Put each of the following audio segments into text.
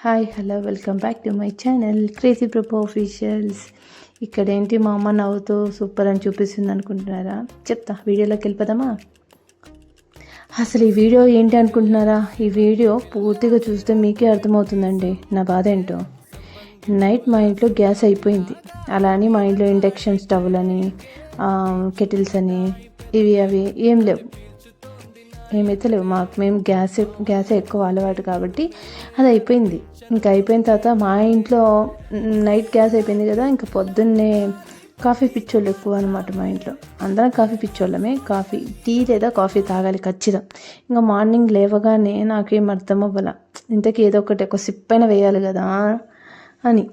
Hi hello welcome back to my channel crazy ప్రొపో officials. ఇక్కడేంటి మా అమ్మ నవ్వుతూ సూపర్ అని చూపిస్తుంది అనుకుంటున్నారా? చెప్తా, వీడియోలోకి వెళ్ళిపోదామా? అసలు ఈ వీడియో ఏంటి అనుకుంటున్నారా? ఈ వీడియో పూర్తిగా చూస్తే మీకే అర్థమవుతుందండి నా బాధ ఏంటో. నైట్ మా ఇంట్లో గ్యాస్ అయిపోయింది. అలా అని మా ఇంట్లో ఇండక్షన్ స్టవ్లని కెటిల్స్ అని ఇవి అవి ఏం లేవు, ఏమైతే లేవు. మేము గ్యాస్ ఎక్కువ అలవాటు కాబట్టి అది అయిపోయింది. ఇంకా అయిపోయిన తర్వాత మా ఇంట్లో నైట్ గ్యాస్ అయిపోయింది కదా, ఇంకా పొద్దున్నే కాఫీ పిచ్చోళ్ళు ఎక్కువ అనమాట. మా ఇంట్లో అందరం కాఫీ పిచ్చోళ్ళమే. టీ లేదా కాఫీ తాగాలి ఖచ్చితం. ఇంకా మార్నింగ్ లేవగానే నాకేం అర్థం అవ్వాల, ఇంతకీ ఏదో ఒకటి ఒక సిప్ అయినా వేయాలి కదా అని.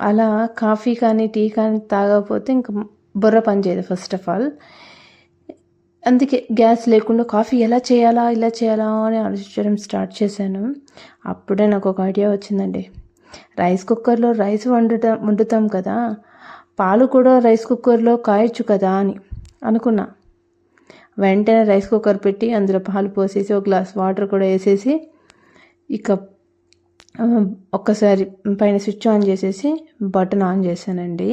అలా కాఫీ కానీ టీ కానీ తాగకపోతే ఇంకా బుర్ర పని చేయదు ఫస్ట్ ఆఫ్ ఆల్. అందుకే గ్యాస్ లేకుండా కాఫీ ఎలా చేయాలా ఇలా చేయాలా అని ఆలోచించడం స్టార్ట్ చేశాను. అప్పుడే నాకు ఒక ఐడియా వచ్చిందండి. రైస్ కుక్కర్లో రైస్ వండుతాం కదా, పాలు కూడా రైస్ కుక్కర్లో కాయచ్చు కదా అని అనుకున్నా. వెంటనే రైస్ కుక్కర్ పెట్టి అందులో పాలు పోసేసి ఒక గ్లాస్ వాటర్ కూడా వేసేసి ఇక ఒక్కసారి పైన స్విచ్ ఆన్ చేసేసి బటన్ ఆన్ చేశానండి.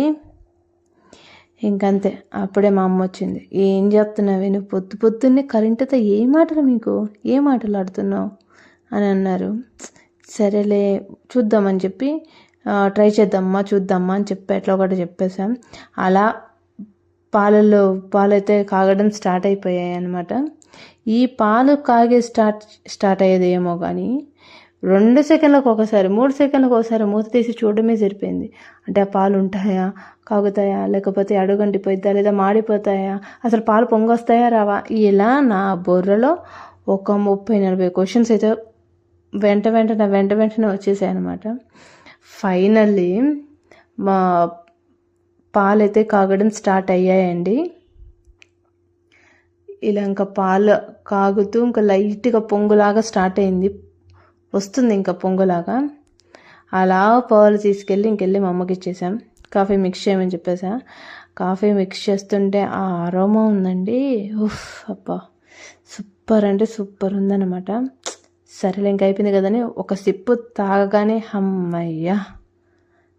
ఇంకంతే. అప్పుడే మా అమ్మ వచ్చింది. ఏం చేస్తున్నావు నువ్వు పొద్దున్నే కరెంటుతో ఏ మాటలు ఆడుతున్నావు అని అన్నారు. సరేలే చూద్దామని చెప్పి ట్రై చేద్దామా చూద్దామా అని చెప్పి ఎట్లా ఒకటి చెప్పేశాం. అలా పాలైతే కాగడం స్టార్ట్ అయిపోయాయి అన్నమాట. ఈ పాలు కాగే స్టార్ట్ అయ్యేదేమో కానీ 2 సెకండ్లకు ఒకసారి 3 సెకండ్లకు ఒకసారి మూత తీసి చూడడమే సరిపోయింది. అంటే ఆ పాలు ఉంటాయా, కాగుతాయా, లేకపోతే అడుగంటిపోయిద్దా, లేదా మాడిపోతాయా, అసలు పాలు పొంగొస్తాయా రావా, ఇలా నా బుర్రలో ఒక 30-40 క్వశ్చన్స్ అయితే వెంట వెంటనే వచ్చేసాయి అనమాట. ఫైనల్లీ మా పాలైతే కాగడం స్టార్ట్ అయ్యాయండి. ఇలా ఇంకా పాలు కాగుతూ ఇంకా లైట్గా పొంగులాగా స్టార్ట్ అయింది, వస్తుంది ఇంకా పొంగులాగా. అలా పాలు తీసుకెళ్ళి మా అమ్మకి ఇచ్చేసాం. కాఫీ మిక్స్ చేయమని చెప్పేసా. కాఫీ మిక్స్ చేస్తుంటే ఆ అరోమా ఉందండి, ఉఫ్ అబ్బా సూపర్ అంటే సూపర్ ఉందన్నమాట. సరేలే ఇంకా అయిపోయింది కదని ఒక సిప్పు తాగగానే అమ్మయ్యా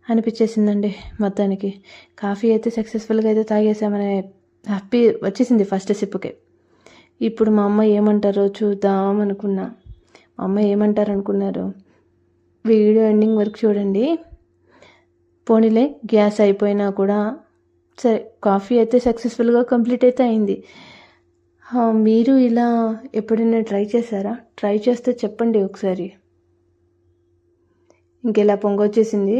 అనిపించేసిందండి. మొత్తానికి కాఫీ అయితే సక్సెస్ఫుల్గా అయితే తాగేసామనే హ్యాపీ వచ్చేసింది ఫస్ట్ సిప్పుకే. ఇప్పుడు మా అమ్మ ఏమంటారో చూద్దాం అనుకున్నా. మా అమ్మ ఏమంటారు అనుకున్నారు? వీడియో ఎండింగ్ వరకు చూడండి. పోనీలే, గ్యాస్ అయిపోయినా కూడా సరే, కాఫీ అయితే సక్సెస్ఫుల్గా కంప్లీట్ అయితే అయింది. మీరు ఇలా ఎప్పుడైనా ట్రై చేశారా? ట్రై చేస్తే చెప్పండి ఒకసారి. ఇంకెలా పొంగొచ్చేసింది.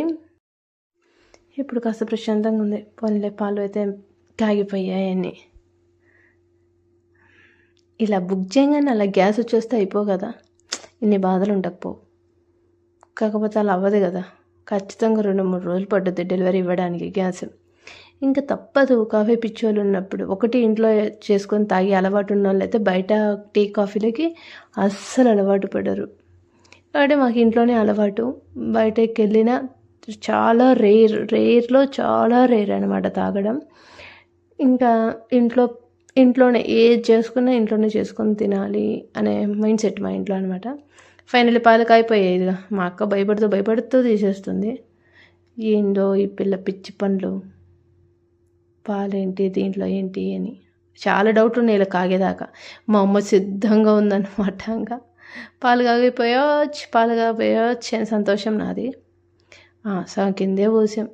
ఇప్పుడు కాస్త ప్రశాంతంగా ఉంది. పోనీలే, పాలు అయితే కాగిపోయాయని. ఇలా బుక్ చేయగానే అలా గ్యాస్ వచ్చేస్తే అయిపో కదా, ఇన్ని బాధలు ఉండకపోవు. కాకపోతే అలా అవ్వదు కదా, ఖచ్చితంగా 2-3 రోజులు పడుతుంది డెలివరీ ఇవ్వడానికి గ్యాస్. ఇంకా తప్పదు. కాఫీ పిచ్చోళ్ళు ఉన్నప్పుడు ఒకటి ఇంట్లో చేసుకొని తాగి అలవాటు ఉన్న వాళ్ళు అయితే బయట టీ కాఫీలకి అస్సలు అలవాటు పడరు. కాబట్టి మాకు ఇంట్లోనే అలవాటు. బయటకి వెళ్ళినా చాలా రేర్లో చాలా రేర్ అనమాట తాగడం. ఇంకా ఇంట్లోనే ఏది చేసుకున్నా ఇంట్లోనే చేసుకొని తినాలి అనే మైండ్ సెట్ మా ఇంట్లో అనమాట. ఫైనల్లీ పాలు కాయిపోయాయి. ఇదిగా మా అక్క భయపడుతూ తీసేస్తుంది. ఏందో ఈ పిల్ల పిచ్చి పనులు, పాలేంటి దీంట్లో ఏంటి అని చాలా డౌట్ ఉన్నాయి ఇలా కాగేదాకా. మా అమ్మ సిద్ధంగా ఉందన్నమాట. ఇంకా పాలు కాగిపోయొచ్చు అని సంతోషం నాది. సగం కిందే పోసాం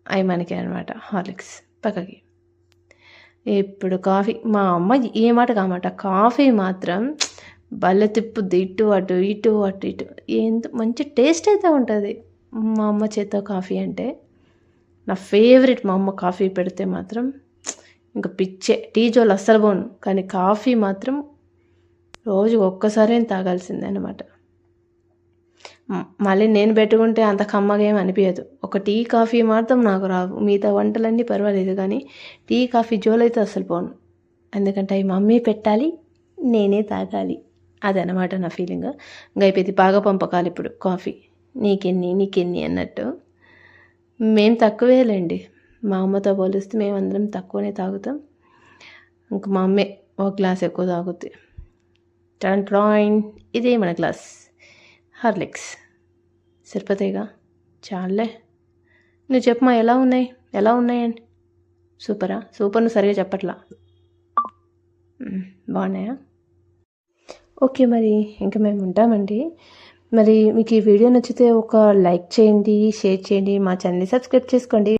అవి మనకి అనమాట, హార్లిక్స్ పక్కకి. ఇప్పుడు కాఫీ, మా అమ్మ ఏ మాట కామాట, కాఫీ మాత్రం బల్ల తిప్పుద్ది ఇటు అటు ఎంత మంచి టేస్ట్ అయితే ఉంటుంది మా అమ్మ చేత కాఫీ అంటే. నా ఫేవరెట్. మా అమ్మ కాఫీ పెడితే మాత్రం ఇంకా పిచ్చే. టీ జోలు అస్సలు పోను, కానీ కాఫీ మాత్రం రోజుకు ఒక్కసారి తాగాల్సిందే అనమాట. మళ్ళీ నేను పెట్టుకుంటే అంత కమ్మగా ఏమి అనిపించదు. ఒక టీ కాఫీ మాత్రం నాకు రావు. మిగతా వంటలన్నీ పర్వాలేదు, కానీ టీ కాఫీ జోలు అయితే అస్సలు పోను. ఎందుకంటే అవి మమ్మీ పెట్టాలి, నేనే తాగాలి. అదనమాట నా ఫీలింగ్. ఇంకా అయిపోయింది, బాగా పంపకాలి ఇప్పుడు కాఫీ. నీకెన్ని అన్నట్టు. మేము తక్కువేలేండి, మా అమ్మతో పోలిస్తే మేమందరం తక్కువనే తాగుతాం. ఇంకా మా అమ్మే ఒక గ్లాస్ ఎక్కువ తాగుద్ది. ఇదే మన గ్లాస్. హార్లిక్స్ సరిపోతాయిగా. చాలే. నువ్వు చెప్పమా, ఎలా ఉన్నాయండి? సూపరా? సూపర్, నువ్వు సరిగా చెప్పట్లా. బాగున్నాయా? ఓకే, మరి ఇంకా మేము ఉంటామండి. మరి మీకు ఈ వీడియో నచ్చితే ఒక లైక్ చేయండి, షేర్ చేయండి, మా ఛానల్ని సబ్స్క్రైబ్ చేసుకోండి.